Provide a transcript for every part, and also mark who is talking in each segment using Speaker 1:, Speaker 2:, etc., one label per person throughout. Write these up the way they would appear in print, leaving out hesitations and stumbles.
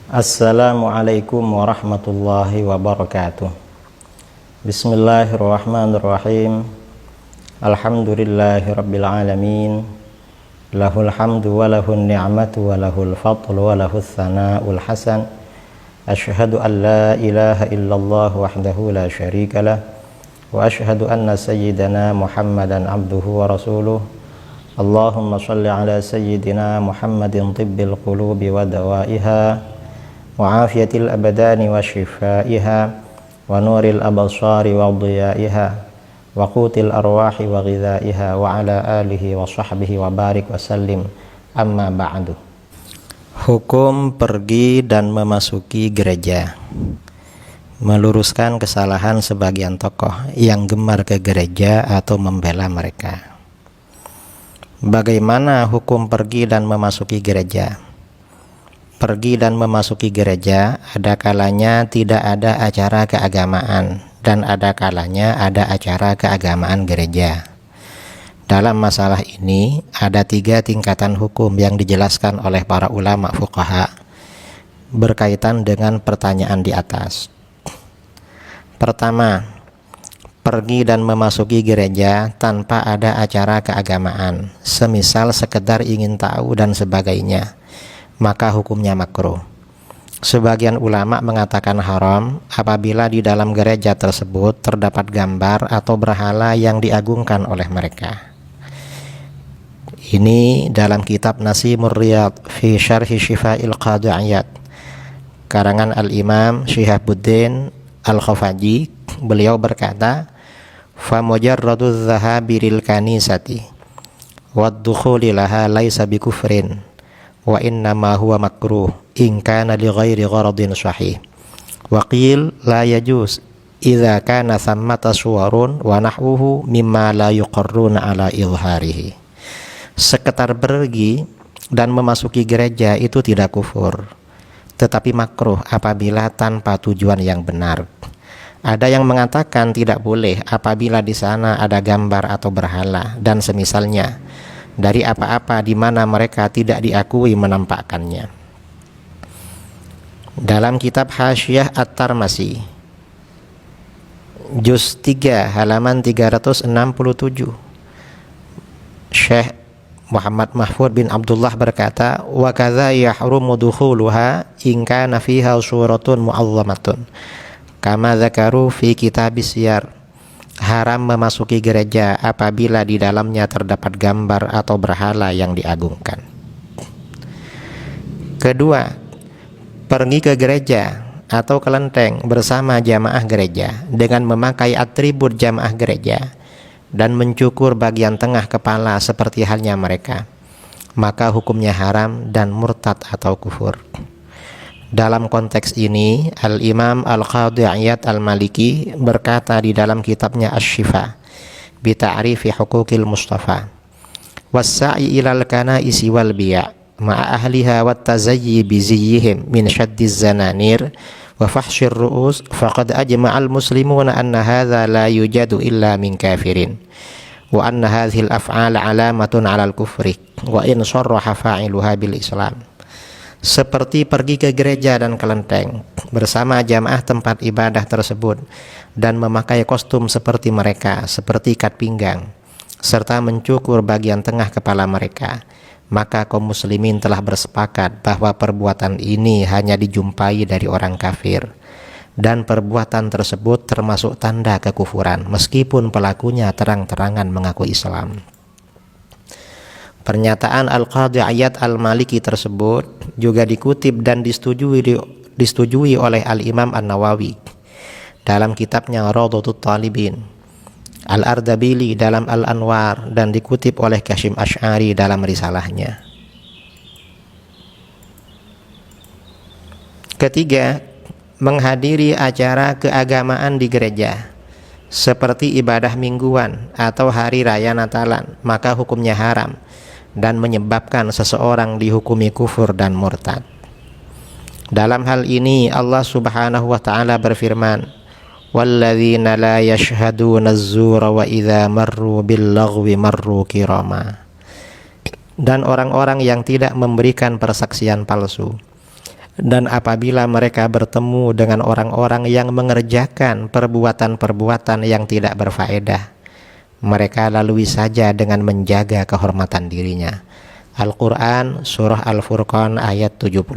Speaker 1: Assalamualaikum warahmatullahi wabarakatuh. Bismillahirrahmanirrahim. Alhamdulillahi rabbil alamin. Lahul hamdu wa lahun ni'matu wa lahul fadlu wa lahul thana'ul hasan. Ashhadu an la ilaha illallah wahdahu la syarika lah. Wa ashhadu anna sayyidana Muhammadan abduhu wa rasuluh. Allahumma salli ala sayyidina Muhammadin tibbil qulubi wa dawaiha wa afiyatil abdani wa shifaiha wa nuril absari wa dhiyaiha wa qutil arwahi wa ghidhaiha wa ala alihi wa sahbihi wa barik wa sallim. Amma ba'du. Hukum pergi dan memasuki gereja. Meluruskan kesalahan sebagian tokoh yang gemar ke gereja atau membela mereka. Bagaimana hukum pergi dan memasuki gereja? Pergi dan memasuki gereja, ada kalanya tidak ada acara keagamaan dan ada kalanya ada acara keagamaan gereja. Dalam masalah ini ada 3 tingkatan hukum yang dijelaskan oleh para ulama fuqaha berkaitan dengan pertanyaan di atas. Pertama, pergi dan memasuki gereja tanpa ada acara keagamaan, semisal sekedar ingin tahu dan sebagainya, maka hukumnya makruh. Sebagian ulama mengatakan haram apabila di dalam gereja tersebut terdapat gambar atau berhala yang diagungkan oleh mereka. Ini dalam kitab Nasimur Riyad fi Syarhi Syifa'il Qadhi Iyad karangan Al-Imam Syihabuddin Al-Khafaji. Beliau berkata, fa mujarraduz zahabi lil kanisati wad dukhuli laha laisa bikufrin wa innama huwa makruh in kana li ghairi gharadin sahih wa qil la yajuz idza kana thammata suwarun wa nahwuhu mimma la yuqarruna ala izharihi. Sekedar pergi dan memasuki gereja itu tidak kufur, tetapi makruh apabila tanpa tujuan yang benar. Ada yang mengatakan tidak boleh apabila di sana ada gambar atau berhala dan semisalnya dari apa-apa di mana mereka tidak diakui menampakkannya. Dalam kitab Hasyiyah At-Tarmasi juz 3 halaman 367, Syekh Muhammad Mahfud bin Abdullah berkata, wa kadza yahrumu dukhuluha in kana fiha suratun mu'azzamatun kama dzakaru fi kitabis siyar. Haram memasuki gereja apabila di dalamnya terdapat gambar atau berhala yang diagungkan. Kedua, pergi ke gereja atau kelenteng bersama jamaah gereja dengan memakai atribut jamaah gereja dan mencukur bagian tengah kepala seperti halnya mereka, maka hukumnya haram dan murtad atau kufur. Dalam konteks ini, Al-Imam Al-Qadhi Iyad Al-Maliki berkata di dalam kitabnya Asy-Syifa bi ta'rifi huquqil Mustafa, was-sa'i ilal kana'isi wal biya' ma'a ahliha wat tazayyi bi ziyyihim min syaddiz zananir wa fahsyir ru'us faqad ajma'al muslimuna anna hadza la yujadu illa min kafirin wa anna hadhil af'al alamatun 'alal kufri wa in sarraha fa'iluha bil Islam. Seperti pergi ke gereja dan kelenteng bersama jamaah tempat ibadah tersebut dan memakai kostum seperti mereka, seperti ikat pinggang, serta mencukur bagian tengah kepala mereka, maka kaum muslimin telah bersepakat bahwa perbuatan ini hanya dijumpai dari orang kafir, dan perbuatan tersebut termasuk tanda kekufuran meskipun pelakunya terang-terangan mengaku Islam. Pernyataan Al-Qadhi Iyad Al-Maliki tersebut juga dikutip dan disetujui oleh Al-Imam An-Nawawi dalam kitabnya Rawdatut Talibin, Al-Ardabili dalam Al-Anwar, dan dikutip oleh Kasyim Asy'ari dalam risalahnya. Ketiga, menghadiri acara keagamaan di gereja seperti ibadah mingguan atau hari raya Natalan, maka hukumnya haram dan menyebabkan seseorang dihukumi kufur dan murtad. Dalam hal ini Allah Subhanahu wa taala berfirman, walladzina la yashhaduna az-zura wa idza marru bil laghwi marru kirama. Dan orang-orang yang tidak memberikan persaksian palsu Dan apabila mereka bertemu dengan orang-orang yang mengerjakan perbuatan-perbuatan yang tidak berfaedah, mereka lalui saja dengan menjaga kehormatan dirinya. Al-Quran Surah Al-Furqan ayat 72.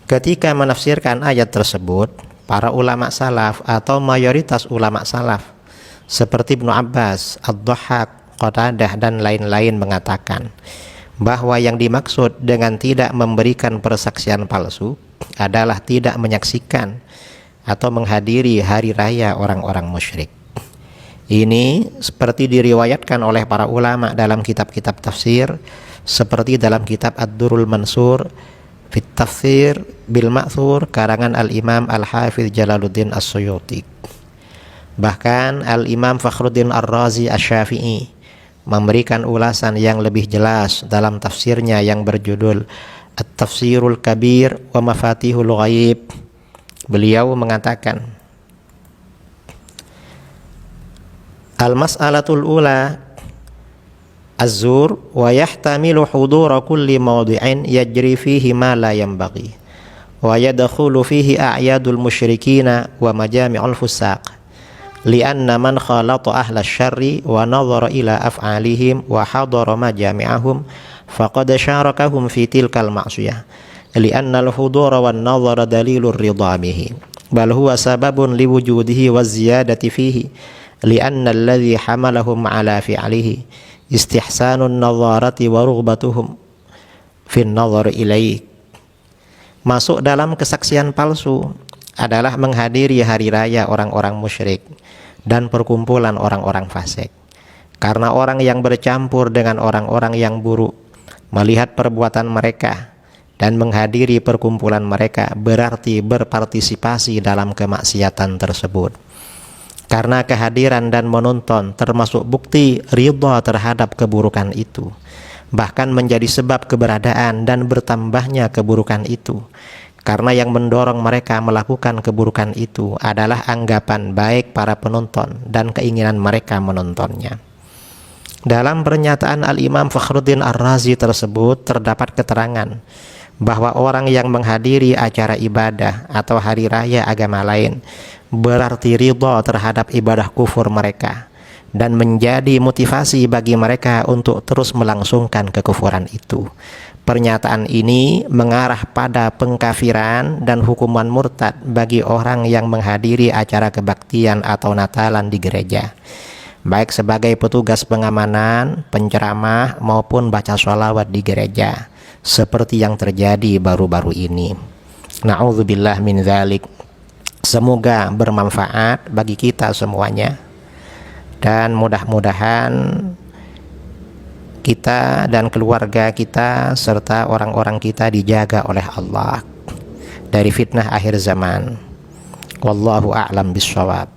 Speaker 1: Ketika menafsirkan ayat tersebut, para ulama salaf atau mayoritas ulama salaf seperti Ibnu Abbas, Ad-Dhahhak, Qatadah dan lain-lain mengatakan bahwa yang dimaksud dengan tidak memberikan persaksian palsu adalah tidak menyaksikan atau menghadiri hari raya orang-orang musyrik. Ini seperti diriwayatkan oleh para ulama dalam kitab-kitab tafsir, seperti dalam kitab Ad-Durrul Mansur Fit Tafsir bil Ma'thur karangan Al-Imam Al-Hafidz Jalaluddin As-Suyuti. Bahkan Al-Imam Fakhruddin Ar-Razi Asy-Syafi'i memberikan ulasan yang lebih jelas dalam tafsirnya yang berjudul At-Tafsirul Kabir wa Mafatihul Ghaib. Beliau mengatakan, Al-mas'alatul ula az-zur wa yahtamilu hudura kulli mawdi'in yajri fihi ma la yanbaghi wa yadkhulu fihi a'yadul musyrikina wa majami'ul fusaq lianna man khalata ahla syarri wa nadhara ila af'alihim wa hadara majami'ahum faqad syarakahum fi tilkal ma'siyah lianna al-hudura wan nadhara dalilur ridha bihi bal huwa sababun liwujudihi wa ziyadati fihi lianna alladhi hamalahum ala fi'alihi istihsanun nadharati wa rughbatuhum fin nadhar ilaih. Masuk dalam kesaksian palsu adalah menghadiri hari raya orang-orang musyrik dan perkumpulan orang-orang fasik. Karena orang yang bercampur dengan orang-orang yang buruk, melihat perbuatan mereka dan menghadiri perkumpulan mereka berarti berpartisipasi dalam kemaksiatan tersebut. Karena kehadiran dan menonton termasuk bukti ridha terhadap keburukan itu, bahkan menjadi sebab keberadaan dan bertambahnya keburukan itu. Karena yang mendorong mereka melakukan keburukan itu adalah anggapan baik para penonton dan keinginan mereka menontonnya. Dalam pernyataan Al-Imam Fakhruddin Ar-Razi tersebut terdapat keterangan bahwa orang yang menghadiri acara ibadah atau hari raya agama lain berarti ridha terhadap ibadah kufur mereka dan menjadi motivasi bagi mereka untuk terus melangsungkan kekufuran itu. Pernyataan ini mengarah pada pengkafiran dan hukuman murtad bagi orang yang menghadiri acara kebaktian atau Natalan di gereja, baik sebagai petugas pengamanan, penceramah maupun baca sholawat di gereja, seperti yang terjadi baru-baru ini. Na'udzubillah min dzalik. Semoga bermanfaat bagi kita semuanya, dan mudah-mudahan kita dan keluarga kita serta orang-orang kita dijaga oleh Allah dari fitnah akhir zaman. Wallahu a'lam bishawab.